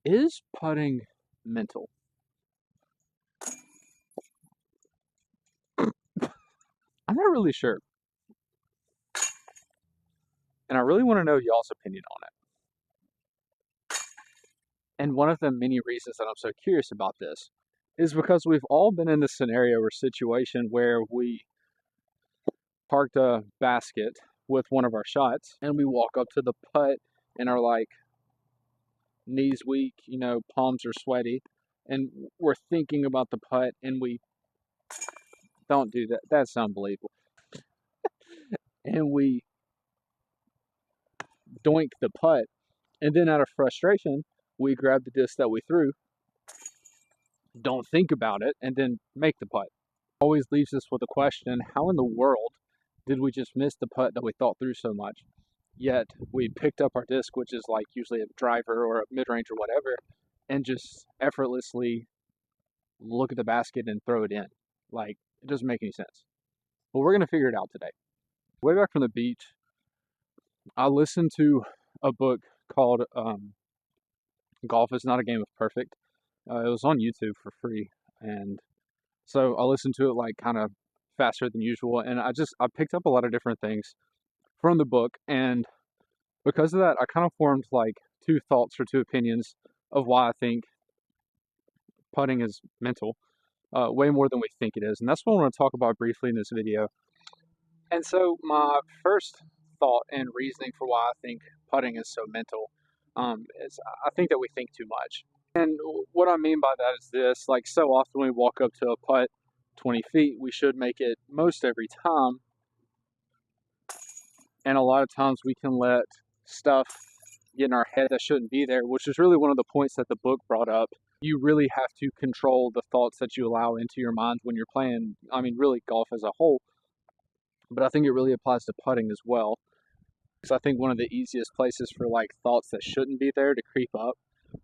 Is putting mental? I'm not really sure. And I really want to know y'all's opinion on it. And one of the many reasons that I'm so curious about this is because we've all been in this scenario or situation where we parked a basket with one of our shots and we walk up to the putt and are like, knees weak, palms are sweaty, and we're thinking about the putt and we don't do that. That's unbelievable. And we doink the putt, and then out of frustration, we grab the disc that we threw, don't think about it, and then make the putt. Always leaves us with a question: how in the world did we just miss the putt that we thought through so much? Yet we picked up our disc, which is like usually a driver or a mid-range or whatever, and just effortlessly look at the basket and throw it in. Like, it doesn't make any sense. But we're going to figure it out today. Way back from the beach, I listened to a book called Golf is Not a Game of Perfect. It was on YouTube for free, and so I listened to it like kind of faster than usual, and I picked up a lot of different things from the book, and because of that, I kind of formed like two thoughts or two opinions of why I think putting is mental, way more than we think it is, and that's what I want to talk about briefly in this video. And so my first thought and reasoning for why I think putting is so mental is I think that we think too much. And what I mean by that is this: like, so often we walk up to a putt 20 feet, we should make it most every time. And a lot of times we can let stuff get in our head that shouldn't be there, which is really one of the points that the book brought up. You really have to control the thoughts that you allow into your mind when you're playing, really golf as a whole. But I think it really applies to putting as well. Because I think one of the easiest places for like thoughts that shouldn't be there to creep up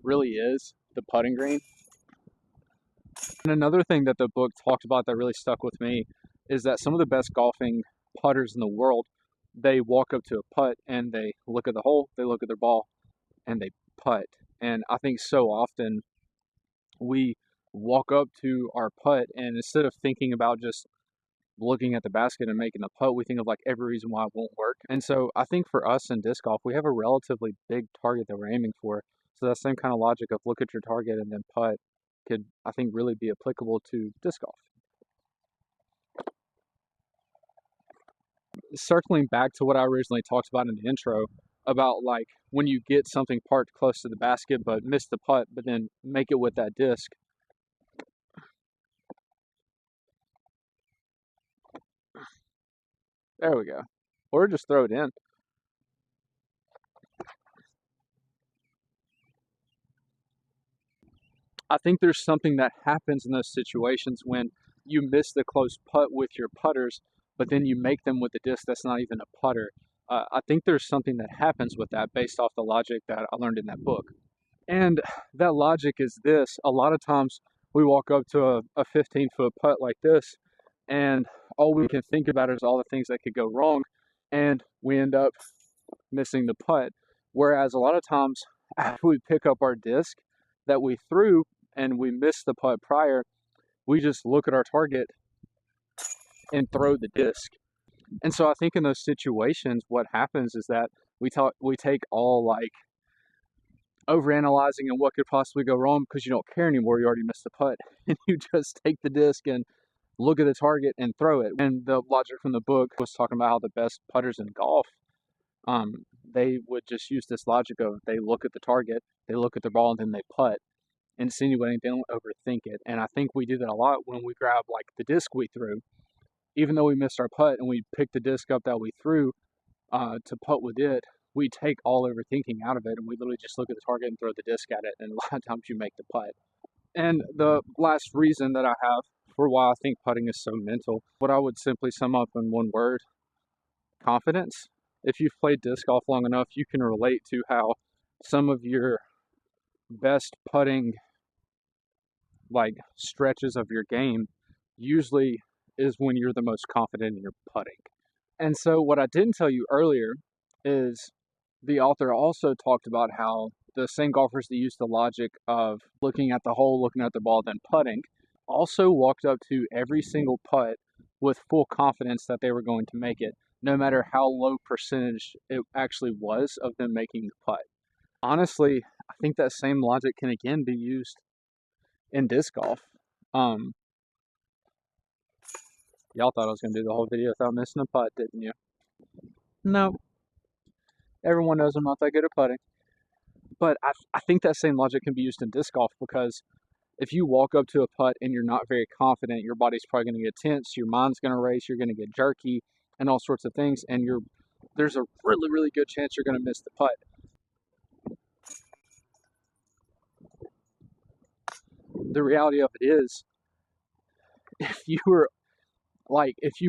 really is the putting green. And another thing that the book talked about that really stuck with me is that some of the best golfing putters in the world, they walk up to a putt and they look at the hole, they look at their ball, and they putt. And I think so often we walk up to our putt, and instead of thinking about just looking at the basket and making the putt, we think of like every reason why it won't work. And so I think for us in disc golf, we have a relatively big target that we're aiming for. So that same kind of logic of look at your target and then putt could, I think, really be applicable to disc golf. Circling back to what I originally talked about in the intro about like when you get something parked close to the basket but miss the putt, but then make it with that disc. There we go. Or just throw it in. I think there's something that happens in those situations when you miss the close putt with your putters, but then you make them with a disc that's not even a putter. I think there's something that happens with that based off the logic that I learned in that book. And that logic is this: a lot of times we walk up to a 15-foot putt like this, and all we can think about is all the things that could go wrong, and we end up missing the putt. Whereas a lot of times after we pick up our disc that we threw and we missed the putt prior, we just look at our target and throw the disc. And so I think in those situations, what happens is that we take all like overanalyzing and what could possibly go wrong because you don't care anymore. You already missed the putt, and you just take the disc and look at the target and throw it. And the logic from the book was talking about how the best putters in golf, they would just use this logic of they look at the target, they look at the ball, and then they putt, insinuating they don't overthink it. And I think we do that a lot when we grab like the disc we threw. Even though we missed our putt and we picked the disc up that we threw to putt with it, we take all overthinking out of it and we literally just look at the target and throw the disc at it, and a lot of times you make the putt. And the last reason that I have for why I think putting is so mental, what I would simply sum up in one word: confidence. If you've played disc golf long enough, you can relate to how some of your best putting like stretches of your game usually is when you're the most confident in your putting. And so what I didn't tell you earlier is the author also talked about how the same golfers that use the logic of looking at the hole, looking at the ball, then putting, also walked up to every single putt with full confidence that they were going to make it, no matter how low percentage it actually was of them making the putt. Honestly, I think that same logic can again be used in disc golf. Y'all thought I was going to do the whole video without missing a putt, didn't you? No. Everyone knows I'm not that good at putting. But I think that same logic can be used in disc golf, because if you walk up to a putt and you're not very confident, your body's probably going to get tense, your mind's going to race, you're going to get jerky, and all sorts of things, and there's a really, really good chance you're going to miss the putt. The reality of it is, if you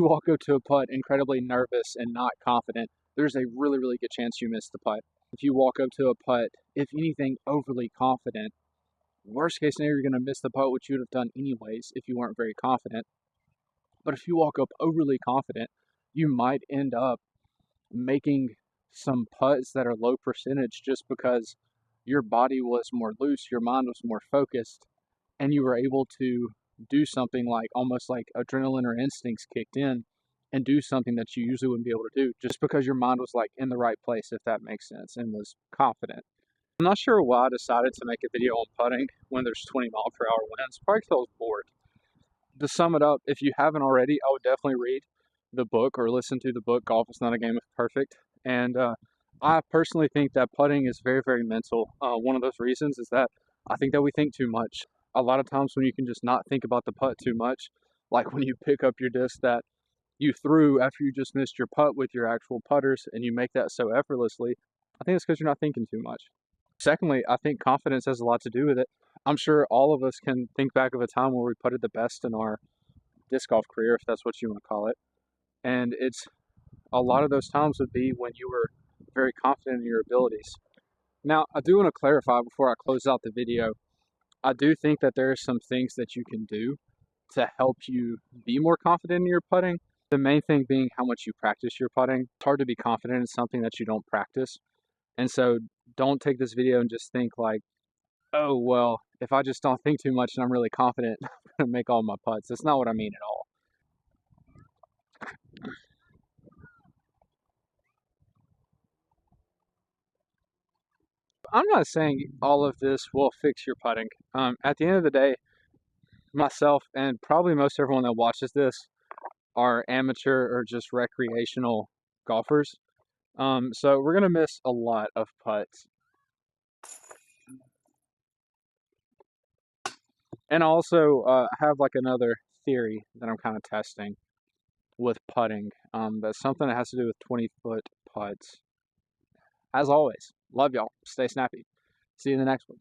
walk up to a putt incredibly nervous and not confident, there's a really, really good chance you miss the putt. If you walk up to a putt, if anything, overly confident, worst case scenario, you're going to miss the putt, which you would have done anyways if you weren't very confident. But if you walk up overly confident, you might end up making some putts that are low percentage just because your body was more loose, your mind was more focused, and you were able to do something like almost like adrenaline or instincts kicked in and do something that you usually wouldn't be able to do just because your mind was like in the right place, if that makes sense, and was confident. I'm not sure why I decided to make a video on putting when there's 20-mile-per-hour winds. Probably because I was bored. To sum it up, if you haven't already, I would definitely read the book or listen to the book, Golf is Not a Game of Perfect. And I personally think that putting is very, very mental. One of those reasons is that I think that we think too much. A lot of times when you can just not think about the putt too much, like when you pick up your disc that you threw after you just missed your putt with your actual putters and you make that so effortlessly, I think it's because you're not thinking too much. Secondly, I think confidence has a lot to do with it. I'm sure all of us can think back of a time where we putted the best in our disc golf career, if that's what you want to call it. And it's a lot of those times would be when you were very confident in your abilities. Now, I do want to clarify before I close out the video, I do think that there are some things that you can do to help you be more confident in your putting. The main thing being how much you practice your putting. It's hard to be confident in something that you don't practice. And so don't take this video and just think like, oh, well, if I just don't think too much and I'm really confident, I'm going to make all my putts. That's not what I mean at all. I'm not saying all of this will fix your putting. At the end of the day, myself and probably most everyone that watches this are amateur or just recreational golfers. So we're going to miss a lot of putts. And also have like another theory that I'm kind of testing with putting. That's something that has to do with 20-foot putts. As always, love y'all. Stay snappy. See you in the next one.